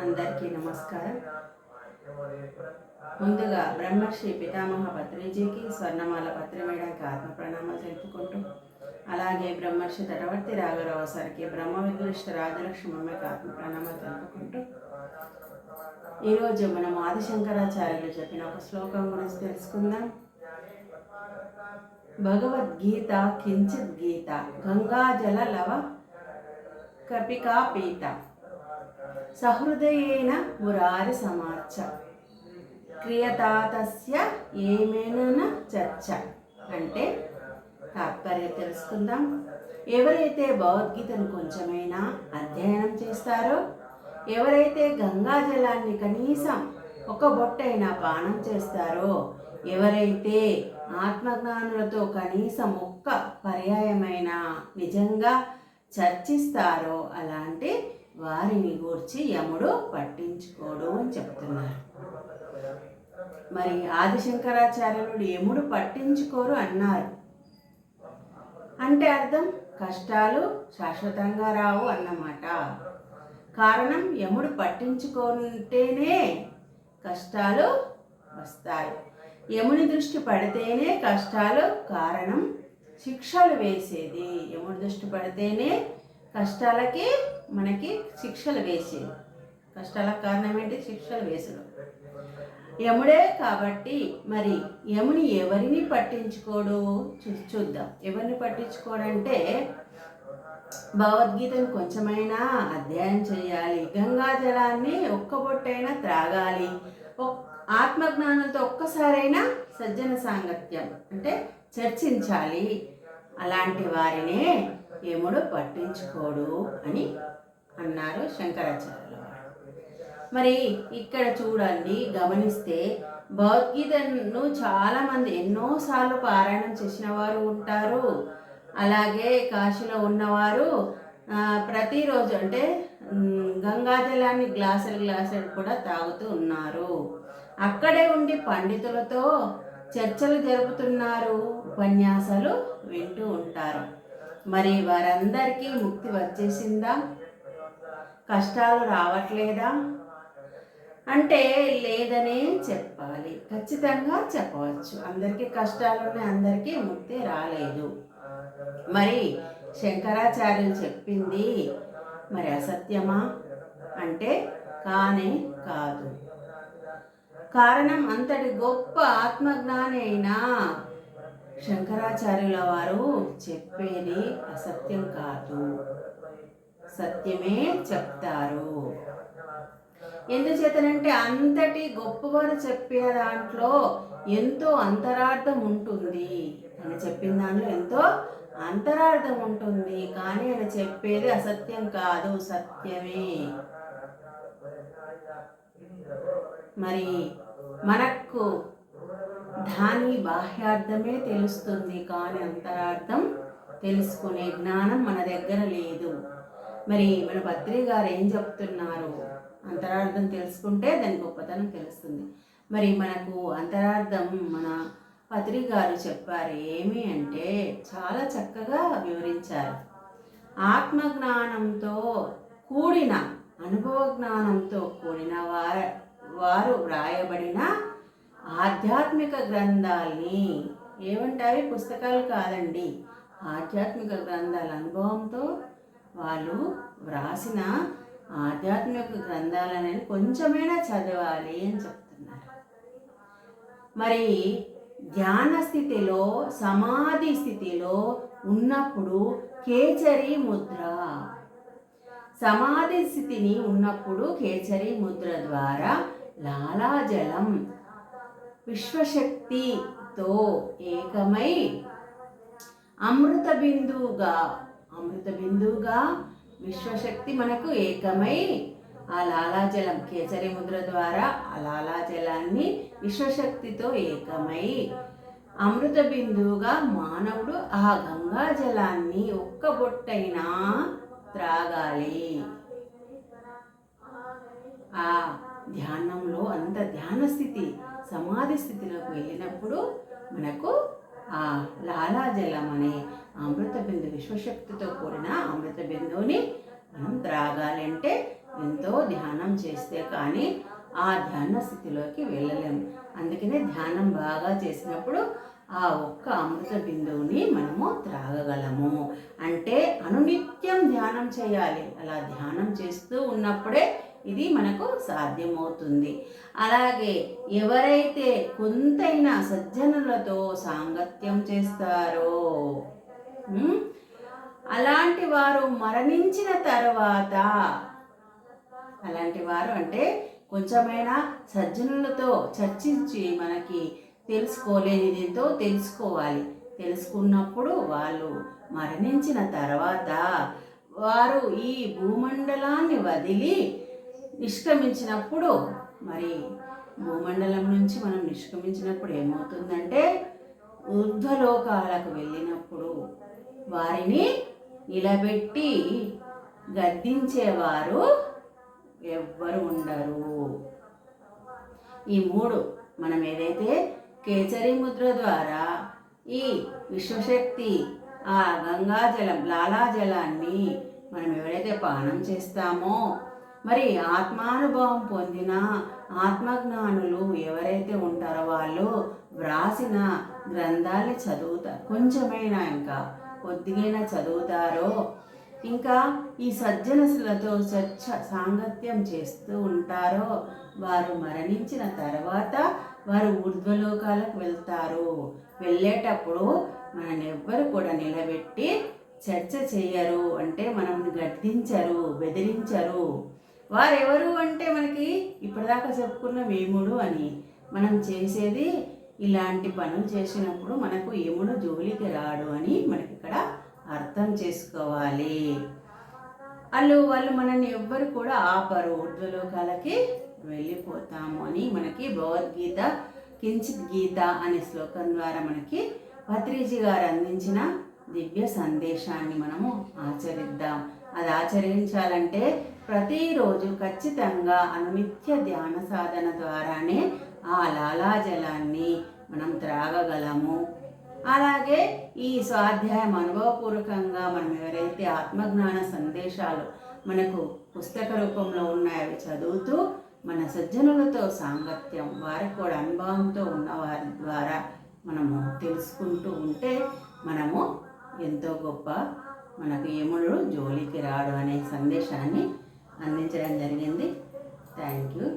అందరికీ నమస్కారం. ముందుగా బ్రహ్మర్షి పితామహ పత్రిజీకి స్వర్ణమాల పత్రి వేయడానికి ఆత్మ ప్రణామాలు తెలుపుకుంటూ, అలాగే బ్రహ్మర్షి తటవర్తి రాఘరావు సార్కి బ్రహ్మ విద్రిష్ట రాజలక్ష్మి అమ్మకి ఆత్మ ప్రణామాలు తెలుపుకుంటూ, ఈరోజు మనం ఆదిశంకరాచార్యులు చెప్పిన ఒక శ్లోకం గురించి తెలుసుకుందాం. భగవద్గీత కించిత్ గీత గంగాజల లవ కపికా పీత సహృదయేన మురారి సమార్చ క్రియతాతస్య ఏమేన చర్చ. అంటే తాత్పర్యం తెలుసుకుందాం. ఎవరైతే భగవద్గీతను కొంచెమైనా అధ్యయనం చేస్తారో, ఎవరైతే గంగాజలాన్ని కనీసం ఒక బొట్టైనా పానం చేస్తారో, ఎవరైతే ఆత్మజ్ఞానులతో కనీసం ఒక్క పర్యాయమైన నిజంగా చర్చిస్తారో, అలాంటి వారిని గూర్చి యముడు పట్టించుకోడు అని చెప్తున్నారు. మరి ఆదిశంకరాచార్యుడు యముడు పట్టించుకోరు అన్నారు అంటే అర్థం కష్టాలు శాశ్వతంగా రావు అన్నమాట. కారణం యముడు పట్టించుకుంటేనే కష్టాలు వస్తాయి. యముని దృష్టి పడితేనే కష్టాలు కారణం శిక్షలు వేసేది. యముడి దృష్టి పడితేనే కష్టాలకి మనకి శిక్షలు వేసేది. కష్టాలకు కారణం ఏంటి? శిక్షలు వేసడం యముడే. కాబట్టి మరి యముని ఎవరిని పట్టించుకోడు చూద్దాం. ఎవరిని పట్టించుకోడంటే భగవద్గీతను కొంచెమైనా అధ్యయనం చేయాలి, గంగాజలాన్ని ఒక్క బొట్టైనా త్రాగాలి, ఆత్మజ్ఞానంతో ఒక్కసారైనా సజ్జన సాంగత్యం అంటే చర్చించాలి. అలాంటి వారినే యముడు పట్టించుకోడు అని అన్నారు శంకరాచార్యుల వారు. మరి ఇక్కడ చూడండి, గమనిస్తే భగవద్గీతను చాలామంది ఎన్నోసార్లు పారాయణం చేసిన వారు ఉంటారు. అలాగే కాశీలో ఉన్నవారు ప్రతిరోజు అంటే గంగాజలాన్ని గ్లాసులు కూడా తాగుతూ ఉన్నారు. అక్కడే ఉండి పండితులతో చర్చలు జరుపుతున్నారు, ఉపన్యాసాలు వింటూ ఉంటారు. మరి వారందరికీ ముక్తి వచ్చేసిందా? కష్టాలు రావట్లేదా అంటే లేదనే చెప్పాలి. ఖచ్చితంగా చెప్పవచ్చు, అందరికీ కష్టాలు ఉన్నాయి, అందరికీ ముక్తి రాలేదు. మరి శంకరాచార్యులు చెప్పింది మరి అసత్యమా అంటే కానే కాదు. కారణం అంతటి గొప్ప ఆత్మజ్ఞాని అయినా శంకరాచార్యుల వారు చెప్పేది అసత్యం కాదు, సత్యమే చెప్తారు. ఎందుచేతనంటే అంతటి గొప్పవారు చెప్పిన దాంట్లో ఎంతో అంతరార్థం ఉంటుంది. అని చెప్పిన దాంట్లో ఎంతో అంతరార్థం ఉంటుంది, కానీ ఆయన చెప్పేది అసత్యం కాదు, సత్యమే. మరి మనకు దాని బాహ్యార్థమే తెలుస్తుంది, కానీ అంతరార్థం తెలుసుకునే జ్ఞానం మన దగ్గర లేదు. మరి మన పత్రి గారు ఏం చెప్తున్నారు? అంతరార్థం తెలుసుకుంటే దాని గొప్పతనం తెలుస్తుంది. మరి మనకు అంతరార్థం మన పత్రి గారు చెప్పారు. ఏమి అంటే చాలా చక్కగా వివరించారు. ఆత్మజ్ఞానంతో కూడిన అనుభవ జ్ఞానంతో కూడిన వారు వ్రాయబడిన ఆధ్యాత్మిక గ్రంథాలని ఏమంటావి? పుస్తకాలు కాదండి, ఆధ్యాత్మిక గ్రంథాల అనుభవంతో వాళ్ళు వ్రాసిన ఆధ్యాత్మిక గ్రంథాలని కొంచెమైనా చదవాలి అని చెప్తున్నారు. మరి ధ్యాన స్థితిలో, సమాధి స్థితిలో ఉన్నప్పుడు కేచరి ముద్ర, సమాధి స్థితిని ఉన్నప్పుడు కేచరి ముద్ర ద్వారా లాలాజలం విశ్వశక్తితో ఏకమై అమృత బిందువుగా విశ్వశక్తి మనకు ఏకమై ఆ లాలాజలం కేసరి ముద్ర ద్వారా ఆ లాలాజలాన్ని విశ్వశక్తితో ఏకమై అమృత బిందువుగా మానవుడు ఆ గంగా జలాన్ని ఒక్క బొట్టైనా త్రాగాలి. ఆ ధ్యానంలో అంత ధ్యాన స్థితి, సమాధి స్థితిలోకి వెళ్ళినప్పుడు మనకు ఆ లాలాజలం అనే అమృత బిందు విశ్వశక్తితో కూడిన అమృత బిందువుని మనం త్రాగాలంటే ఎంతో ధ్యానం చేస్తే కానీ ఆ ధ్యాన స్థితిలోకి వెళ్ళలేము. అందుకనే ధ్యానం బాగా చేసినప్పుడు ఆ ఒక్క అమృత బిందువుని మనము త్రాగగలము. అంటే అనునిత్యం ధ్యానం చేయాలి. అలా ధ్యానం చేస్తూ ఉన్నప్పుడే ఇది మనకు సాధ్యమవుతుంది. అలాగే ఎవరైతే కొంతైనా సజ్జనులతో సాంగత్యం చేస్తారో అలాంటి వారు మరణించిన తర్వాత, అలాంటి వారు అంటే కొంచెమైనా సజ్జనులతో చర్చించి మనకి తెలుసుకోలేనిదేంతో తెలుసుకోవాలి. తెలుసుకున్నప్పుడు వాళ్ళు మరణించిన తర్వాత వారు ఈ భూమండలాన్ని వదిలి నిష్క్రమించినప్పుడు, మరి భూమండలం నుంచి మనం నిష్క్రమించినప్పుడు ఏమవుతుందంటే ఊర్ధ్వలోకాలకు వెళ్ళినప్పుడు వారిని నిలబెట్టి గద్దించేవారు ఎవ్వరు ఉండరు. ఈ మూడు మనం ఏదైతే కేసరి ముద్ర ద్వారా ఈ విశ్వశక్తి ఆ గంగాజలం లాలాజలాన్ని మనం ఎవరైతే పానం చేస్తామో, మరి ఆత్మానుభవం పొందిన ఆత్మజ్ఞానులు ఎవరైతే ఉంటారో వాళ్ళు వ్రాసిన గ్రంథాన్ని చదువుతారు. కొంచెమైనా ఇంకా కొద్దిగైనా చదువుతారో, ఇంకా ఈ సజ్జనసులతో సాంగత్యం చేస్తూ ఉంటారో, వారు మరణించిన తర్వాత వారు ఊర్ధ్వలోకాలకు వెళ్తారు. వెళ్ళేటప్పుడు మనల్ని ఎవ్వరు కూడా నిలబెట్టి చర్చ చేయరు, అంటే మనం గద్దించరు, బెదిరించరు. వారెవరు అంటే మనకి ఇప్పటిదాకా చెప్పుకున్న యముడు అని. మనం చేసేది ఇలాంటి పనులు చేసినప్పుడు మనకు యముడు జోలికి రాడు అని మనకి ఇక్కడ అర్థం చేసుకోవాలి. వాళ్ళు మనల్ని ఎవ్వరు కూడా ఆపరు, ఊర్ధ్వలోకాలకి వెళ్ళిపోతాము అని మనకి భగవద్గీత కించిత్ గీత అనే శ్లోకం ద్వారా మనకి పత్రిజీ గారు అందించిన దివ్య సందేశాన్ని మనము ఆచరిద్దాం. అది ఆచరించాలంటే ప్రతిరోజు ఖచ్చితంగా అనునిత్య ధ్యాన సాధన ద్వారానే ఆ లాలాజలాన్ని మనం త్రాగగలము. అలాగే ఈ స్వాధ్యాయం అనుభవపూర్వకంగా మనం ఎవరైతే ఆత్మజ్ఞాన సందేశాలు మనకు పుస్తక రూపంలో ఉన్నాయో చదువుతూ మన సజ్జనులతో సాంగత్యం, వారికి కూడా అనుభవంతో ఉన్న వారి ద్వారా మనము తెలుసుకుంటూ ఉంటే మనము ఎంతో గొప్ప, మనకు యముడు జోలికి రాడు అనే సందేశాన్ని అందించడం జరిగింది. Thank you.